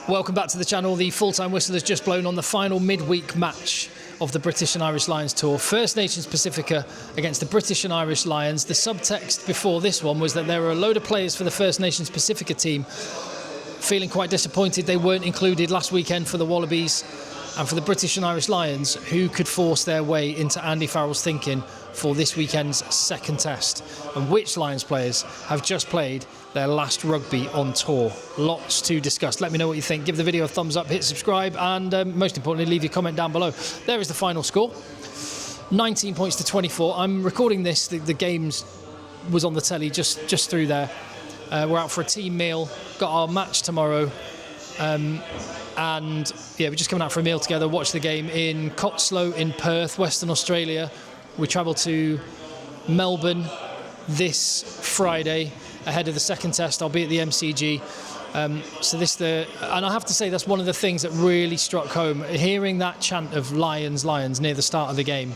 Welcome back to the channel. The full-time whistle has just blown on the final midweek match of the British and Irish Lions tour. First Nations Pasifika against the British and Irish Lions. The subtext before this one was that there were a load of players for the First Nations Pasifika team feeling quite disappointed they weren't included last weekend for the Wallabies, and for the British and Irish Lions, who could force their way into Andy Farrell's thinking for this weekend's second test, and which Lions players have just played their last rugby on tour. Lots to discuss. Let me know what you think. Give the video a thumbs up, hit subscribe, and most importantly, leave your comment down below. There is the final score, 19 points to 24. I'm recording this, the games was on the telly just through there. We're out for a team meal, got our match tomorrow, and yeah, we're just coming out for a meal together, watch the game in Cotslow in Perth, Western Australia. We travel to Melbourne this Friday ahead of the second test. I'll be at the MCG. And I have to say, that's one of the things that really struck home, hearing that chant of Lions, Lions near the start of the game,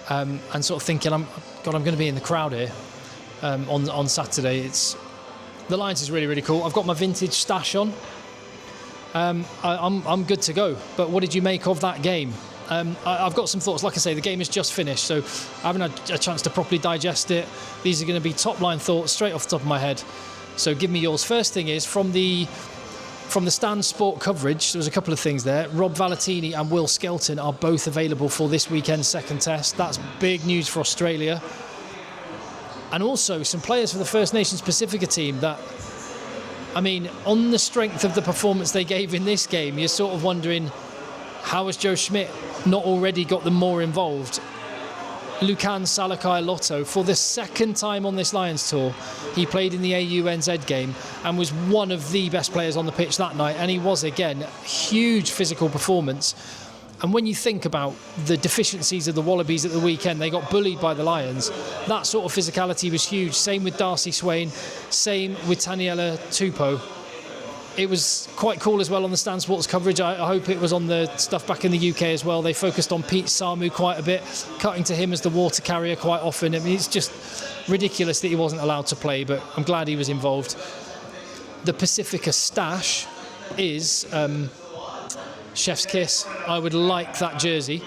and sort of thinking, I'm going to be in the crowd here on Saturday. The Lions is really, really cool. I've got my vintage stash on. I'm good to go. But what did you make of that game? I've got some thoughts. Like I say, the game has just finished, so I haven't had a chance to properly digest it. These are going to be top-line thoughts straight off the top of my head. So give me yours. First thing is, from the Stan Sport coverage, there was a couple of things there. Rob Valentini and Will Skelton are both available for this weekend's second test. That's big news for Australia. And also some players for the First Nations Pasifika team that, I mean, on the strength of the performance they gave in this game, you're sort of wondering, how has Joe Schmidt not already got them more involved? Lucan Salakai Lotto, for the second time on this Lions tour, he played in the AUNZ game and was one of the best players on the pitch that night, and he was, again, huge physical performance. And when you think about the deficiencies of the Wallabies at the weekend, they got bullied by the Lions. That sort of physicality was huge. Same with Darcy Swain, same with Taniela Tupou. It was quite cool as well on the Stan Sports coverage. I hope it was on the stuff back in the UK as well. They focused on Pete Samu quite a bit, cutting to him as the water carrier quite often. I mean, it's just ridiculous that he wasn't allowed to play, but I'm glad he was involved. The Pasifika stash is chef's kiss. I would like that jersey.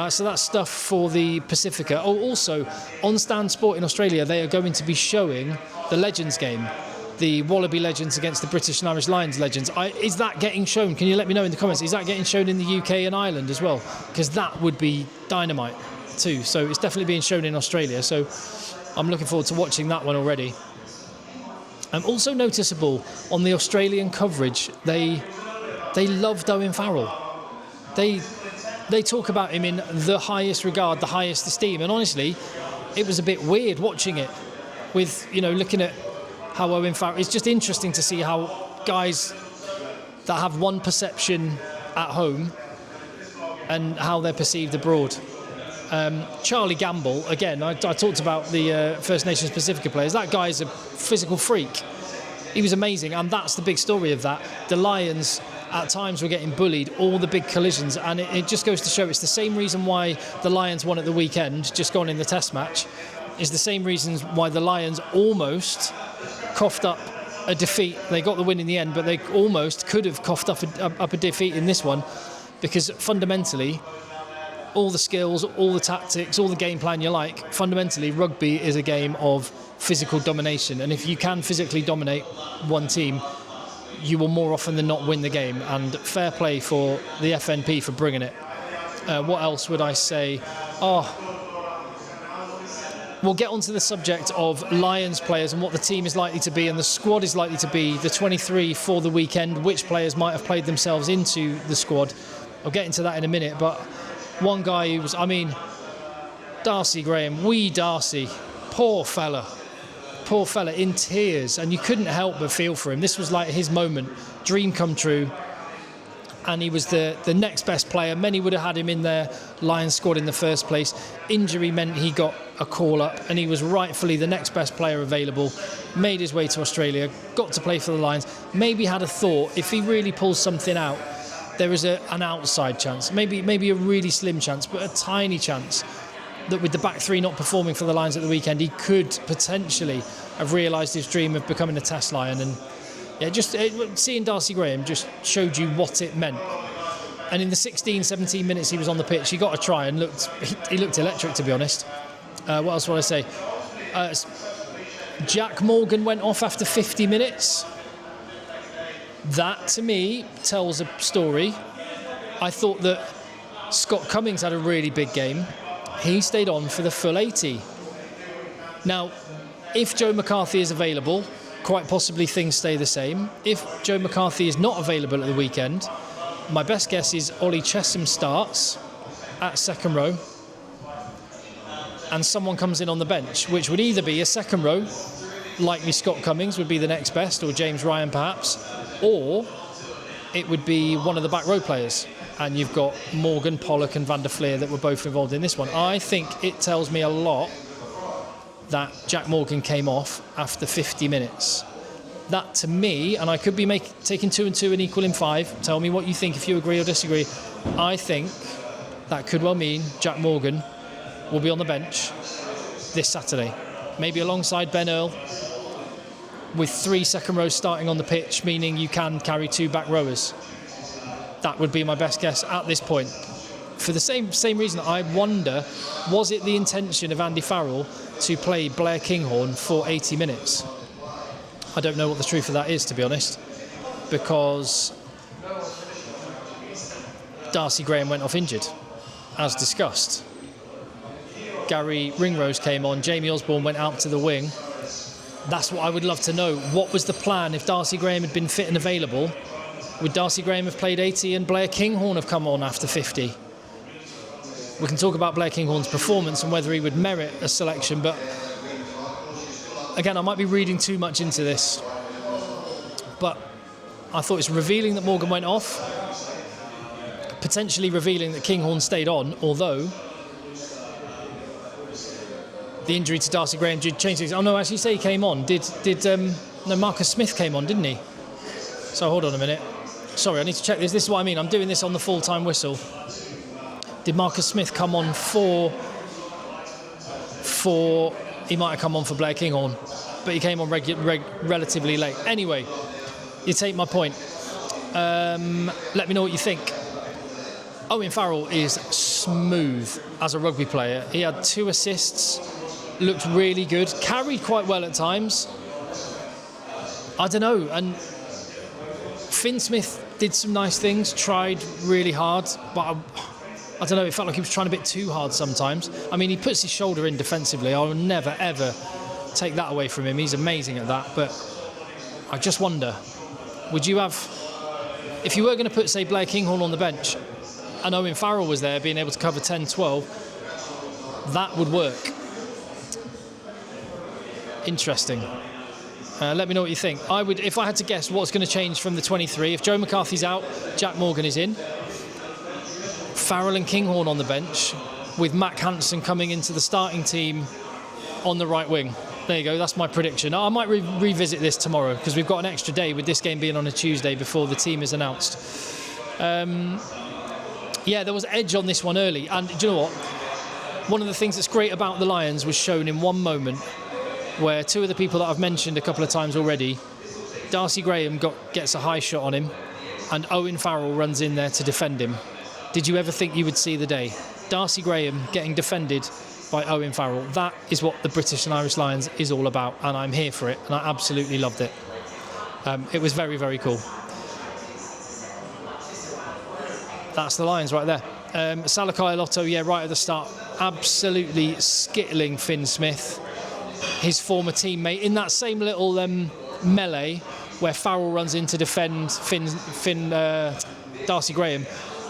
So that's stuff for the Pasifika. Oh, also, on Stan Sport in Australia, they are going to be showing the Legends game. The Wallaby Legends against the British and Irish Lions Legends. Is that getting shown? Can you let me know in the comments? Is that getting shown in the UK and Ireland as well? Because that would be dynamite too. So it's definitely being shown in Australia. So I'm looking forward to watching that one already. Also noticeable on the Australian coverage, they loved Owen Farrell. They talk about him in the highest regard, the highest esteem. And honestly, it was a bit weird watching it with, you know, looking at how Owen Farrell, it's just interesting to see how guys that have one perception at home and how they're perceived abroad. Charlie Gamble, again, I talked about the First Nations Pasifika players. That guy's a physical freak. He was amazing, and that's the big story of that. The Lions at times were getting bullied, all the big collisions, and it just goes to show it's the same reason why the Lions won at the weekend, just gone in the test match, is the same reasons why the Lions almost coughed up a defeat. They got the win in the end, but they almost could have coughed up a defeat in this one, because fundamentally, all the skills, all the tactics, all the game plan you like, fundamentally rugby is a game of physical domination, and if you can physically dominate one team, you will more often than not win the game. And fair play for the FNP for bringing it. What else would I say? We'll get onto the subject of Lions players and what the team is likely to be and the squad is likely to be, the 23 for the weekend, which players might have played themselves into the squad. I'll get into that in a minute, but one guy who was, I mean, Darcy Graham, wee Darcy, poor fella in tears, and you couldn't help but feel for him. This was like his moment, dream come true, and he was the next best player. Many would have had him in their Lions squad in the first place. Injury meant he got a call up, and he was rightfully the next best player available. Made his way to Australia, got to play for the Lions. Maybe had a thought, if he really pulls something out, there is an outside chance, maybe a really slim chance, but a tiny chance that with the back three not performing for the Lions at the weekend, he could potentially have realised his dream of becoming a Test Lion. And Yeah, seeing Darcy Graham just showed you what it meant. And in the 16, 17 minutes he was on the pitch, he got a try and he looked electric, to be honest. What else would I say? Jack Morgan went off after 50 minutes. That, to me, tells a story. I thought that Scott Cummings had a really big game. He stayed on for the full 80. Now, if Joe McCarthy is available, quite possibly things stay the same. If Joe McCarthy is not available at the weekend, my best guess is Ollie Chesham starts at second row and someone comes in on the bench, which would either be a second row, likely Scott Cummings would be the next best, or James Ryan perhaps, or it would be one of the back row players. And you've got Morgan, Pollock and Van der Fleer that were both involved in this one. I think it tells me a lot that Jack Morgan came off after 50 minutes. That, to me, and I could be taking 2 and 2 and equaling 5. Tell me what you think if you agree or disagree. I think that could well mean Jack Morgan will be on the bench this Saturday. Maybe alongside Ben Earl, with 3 second rows starting on the pitch, meaning you can carry 2 back rowers. That would be my best guess at this point. For the same reason, I wonder, was it the intention of Andy Farrell to play Blair Kinghorn for 80 minutes? I don't know what the truth of that is, to be honest, because Darcy Graham went off injured, as discussed. Gary Ringrose came on, Jamie Osborne went out to the wing. That's what I would love to know. What was the plan if Darcy Graham had been fit and available? Would Darcy Graham have played 80 and Blair Kinghorn have come on after 50? We can talk about Blair Kinghorn's performance and whether he would merit a selection, but again, I might be reading too much into this. But I thought it's revealing that Morgan went off, potentially revealing that Kinghorn stayed on, although the injury to Darcy Graham did change things. Oh no, actually say he came on. No, Marcus Smith came on, didn't he? So hold on a minute. Sorry, I need to check this. This is what I mean. I'm doing this on the full-time whistle. Did Marcus Smith come on for? He might have come on for Blair Kinghorn, but he came on relatively late. Anyway, you take my point. Let me know what you think. Owen Farrell is smooth as a rugby player. He had 2 assists, looked really good, carried quite well at times. I don't know, and Finn Smith did some nice things, tried really hard, but I don't know, it felt like he was trying a bit too hard sometimes. I mean, he puts his shoulder in defensively. I will never, ever take that away from him. He's amazing at that, but I just wonder, would you have, if you were going to put, say, Blair Kinghorn on the bench and Owen Farrell was there being able to cover 10-12, that would work. Interesting. Let me know what you think. I would, if I had to guess what's going to change from the 23, if Joe McCarthy's out, Jack Morgan is in. Farrell and Kinghorn on the bench, with Mac Hansen coming into the starting team on the right wing. There you go, that's my prediction. I might revisit this tomorrow, because we've got an extra day with this game being on a Tuesday before the team is announced. Yeah, there was edge on this one early, and do you know what? One of the things that's great about the Lions was shown in one moment, where 2 of the people that I've mentioned a couple of times already, Darcy Graham gets a high shot on him, and Owen Farrell runs in there to defend him. Did you ever think you would see the day? Darcy Graham getting defended by Owen Farrell. That is what the British and Irish Lions is all about, and I'm here for it, and I absolutely loved it. It was very, very cool. That's the Lions right there. Salakai Lotto, yeah, right at the start, absolutely skittling Finn Smith, his former teammate, in that same little melee where Farrell runs in to defend Darcy Graham.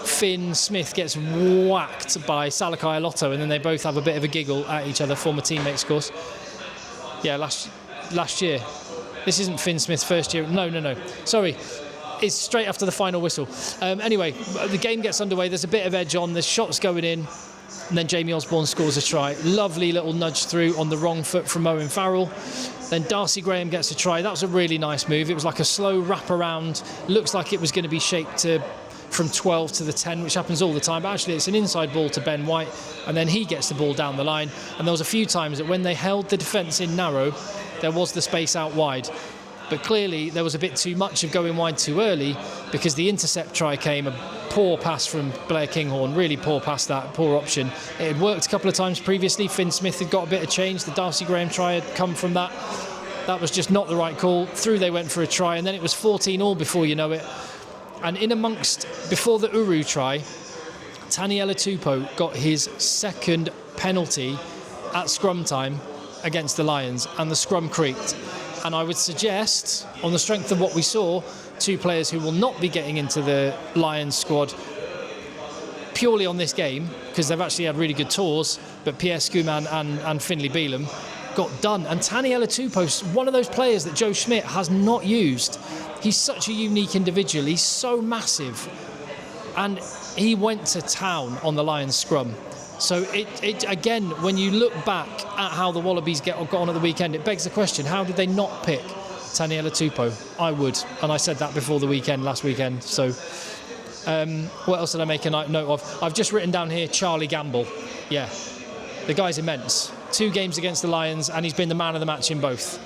Finn Smith gets whacked by Salakai Lotto, and then they both have a bit of a giggle at each other, former teammates, of course. Yeah, last year. This isn't Finn Smith's first year. No. Sorry. It's straight after the final whistle. Anyway, the game gets underway. There's a bit of edge on. There's shots going in. And then Jamie Osborne scores a try. Lovely little nudge through on the wrong foot from Owen Farrell. Then Darcy Graham gets a try. That was a really nice move. It was like a slow wrap around. Looks like it was going to be shaped from 12 to the 10, which happens all the time. But actually, it's an inside ball to Ben White. And then he gets the ball down the line. And there was a few times that when they held the defence in narrow, there was the space out wide. But clearly there was a bit too much of going wide too early, because the intercept try came, a poor pass from Blair Kinghorn, really poor pass, that poor option. It had worked a couple of times previously. Finn Smith had got a bit of change. The Darcy Graham try had come from that. That was just not the right call. Through they went for a try, and then it was 14-all before you know it. And in amongst, before the Uru try, Taniela Tupou got his second penalty at scrum time against the Lions, and the scrum creaked. And I would suggest, on the strength of what we saw, two players who will not be getting into the Lions squad purely on this game, because they've actually had really good tours, but Pierre Schumann and Finlay Beelum got done. And Taniela Tupou, one of those players that Joe Schmidt has not used. He's such a unique individual. He's so massive. And he went to town on the Lions scrum. So it again, when you look back at how the Wallabies got on at the weekend, it begs the question, how did they not pick Taniela Tupou? I would, and I said that before the weekend, last weekend. So what else did I make a note of? I've just written down here Charlie Gamble. Yeah, the guy's immense. 2 games against the Lions, and he's been the man of the match in both.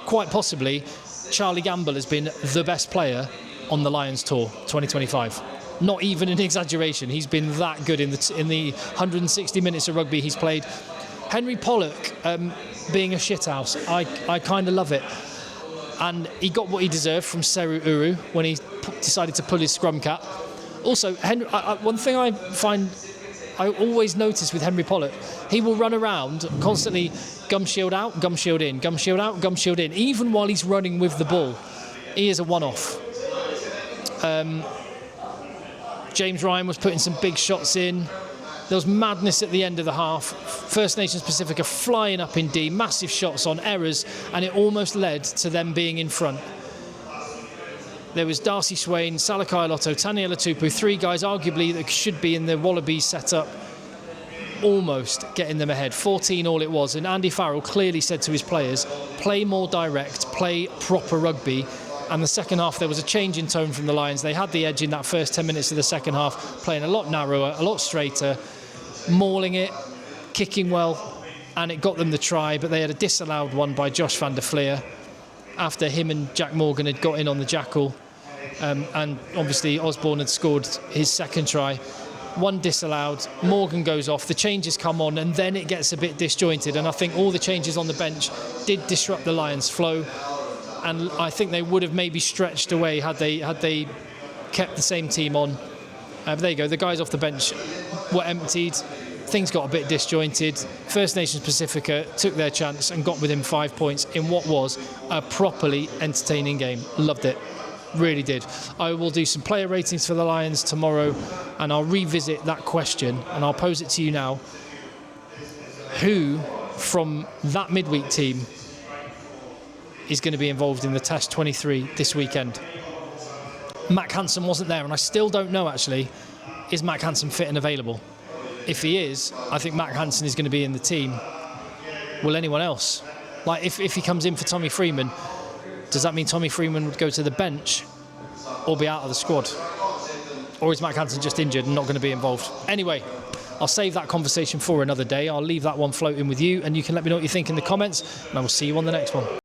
Quite possibly, Charlie Gamble has been the best player on the Lions tour 2025. Not even an exaggeration. He's been that good in the 160 minutes of rugby he's played. Henry Pollock being a shithouse, I kind of love it. And he got what he deserved from Seru Uru when he decided to pull his scrum cap. Also, one thing I always notice with Henry Pollock, he will run around constantly, gum shield out, gum shield in, gum shield out, gum shield in, even while he's running with the ball. He is a one-off. James Ryan was putting some big shots in. There was madness at the end of the half. First Nations Pasifika flying up in D, massive shots on errors, and it almost led to them being in front. There was Darcy Swain, Salakai Lotto, Taniela Tupou, 3 guys arguably that should be in the Wallabies setup, almost getting them ahead. 14-all it was, and Andy Farrell clearly said to his players, play more direct, play proper rugby. And the second half, there was a change in tone from the Lions. They had the edge in that first 10 minutes of the second half, playing a lot narrower, a lot straighter, mauling it, kicking well, and it got them the try, but they had a disallowed one by Josh van der Fleer after him and Jack Morgan had got in on the jackal. And obviously Osborne had scored his second try. One disallowed, Morgan goes off, the changes come on, and then it gets a bit disjointed. And I think all the changes on the bench did disrupt the Lions' flow. And I think they would have maybe stretched away had they kept the same team on. But there you go, the guys off the bench were emptied. Things got a bit disjointed. First Nations Pasifika took their chance and got within 5 points in what was a properly entertaining game. Loved it. Really did. I will do some player ratings for the Lions tomorrow, and I'll revisit that question, and I'll pose it to you now. Who from that midweek team is going to be involved in the Test 23 this weekend? Mac Hansen wasn't there, and I still don't know actually, is Mac Hansen fit and available? If he is, I think Mac Hansen is going to be in the team. Will anyone else? Like if he comes in for Tommy Freeman, does that mean Tommy Freeman would go to the bench or be out of the squad? Or is Mac Hansen just injured and not going to be involved? Anyway, I'll save that conversation for another day. I'll leave that one floating with you, and you can let me know what you think in the comments, and I will see you on the next one.